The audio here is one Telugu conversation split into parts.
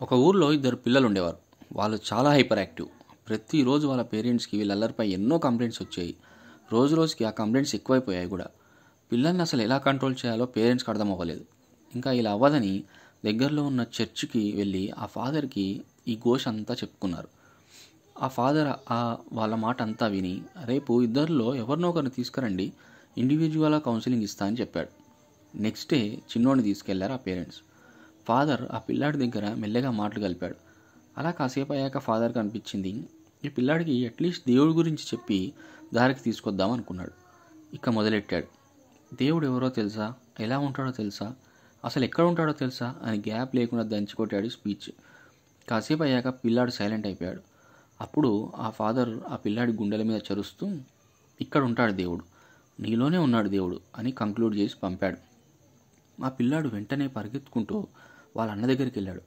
ఒక ఊర్లో ఇద్దరు పిల్లలు ఉండేవారు. వాళ్ళు చాలా హైపర్ యాక్టివ్. ప్రతిరోజు వాళ్ళ పేరెంట్స్కి వీళ్ళ అల్లరిపై ఎన్నో కంప్లైంట్స్ వచ్చాయి. రోజు రోజుకి ఆ కంప్లైంట్స్ ఎక్కువైపోయాయి కూడా. పిల్లల్ని అసలు ఎలా కంట్రోల్ చేయాలో పేరెంట్స్కి అర్థం అవ్వలేదు. ఇంకా ఇలా అవ్వదని దగ్గరలో ఉన్న చర్చికి వెళ్ళి ఆ ఫాదర్కి ఈ ఘోష అంతా చెప్పుకున్నారు. ఆ ఫాదర్ వాళ్ళ మాట అంతా విని, రేపు ఇద్దరిలో ఎవరినో ఒకరిని తీసుకురండి, ఇండివిజువల్గా కౌన్సిలింగ్ ఇస్తా అని చెప్పాడు. నెక్స్ట్ డే చిన్నోడిని తీసుకెళ్లారు ఆ పేరెంట్స్. ఫాదర్ ఆ పిల్లాడి దగ్గర మెల్లగా మాటలు కలిపాడు. అలా కాసేపు అయ్యాక ఫాదర్కి అనిపించింది, ఈ పిల్లాడికి అట్లీస్ట్ దేవుడి గురించి చెప్పి దారికి తీసుకొద్దాం అనుకున్నాడు. ఇక మొదలెట్టాడు. దేవుడు ఎవరో తెలుసా, ఎలా ఉంటాడో తెలుసా, అసలు ఎక్కడ ఉంటాడో తెలుసా అని గ్యాప్ లేకుండా దంచికొట్టాడు స్పీచ్. కాసేపు అయ్యాక పిల్లాడు సైలెంట్ అయిపోయాడు. అప్పుడు ఆ ఫాదర్ ఆ పిల్లాడి గుండెల మీద చరుస్తూ, ఇక్కడ ఉంటాడు దేవుడు, నీలోనే ఉన్నాడు దేవుడు అని కంక్లూడ్ చేసి పంపాడు. మా పిల్లాడు వెంటనే పరిగెత్తుకుంటూ వాళ్ళ అన్న దగ్గరికి వెళ్ళాడు.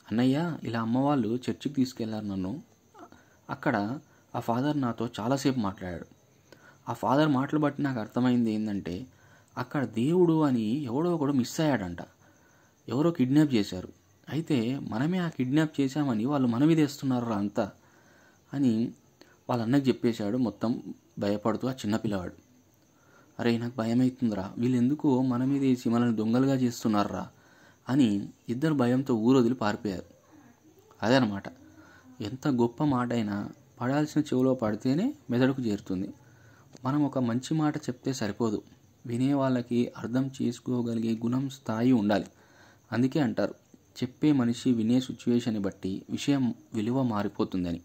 అన్నయ్య, ఇలా అమ్మ వాళ్ళు చర్చికి తీసుకెళ్లారు నన్ను. అక్కడ ఆ ఫాదర్ నాతో చాలాసేపు మాట్లాడాడు. ఆ ఫాదర్ మాటలు బట్టి నాకు అర్థమైంది ఏంటంటే, అక్కడ దేవుడు అని ఎవడో ఒకడు మిస్ అయ్యాడంట. ఎవరో కిడ్నాప్ చేశారు. అయితే మనమే ఆ కిడ్నాప్ చేశామని వాళ్ళు మన మీద వేస్తున్నారు అంతా అని వాళ్ళ అన్నకి చెప్పేశాడు, మొత్తం భయపడుతూ ఆ చిన్నపిల్లవాడు. అరే, నాకు భయం అవుతుందిరా, వీళ్ళు ఎందుకో మన మీద వేసి మనల్ని దొంగలుగా చేస్తున్నారా అని ఇద్దరు భయంతో ఊరొదిలి పారిపోయారు. అదే అనమాట, ఎంత గొప్ప మాట అయినా పడాల్సిన చెవిలో పడితేనే మెదడుకు చేరుతుంది. మనం ఒక మంచి మాట చెప్తే సరిపోదు, వినే వాళ్ళకి అర్థం చేసుకోగలిగే గుణం, స్థాయి ఉండాలి. అందుకే అంటారు, చెప్పే మనిషి వినే సిచ్యువేషన్ని బట్టి విషయం విలువ మారిపోతుందని.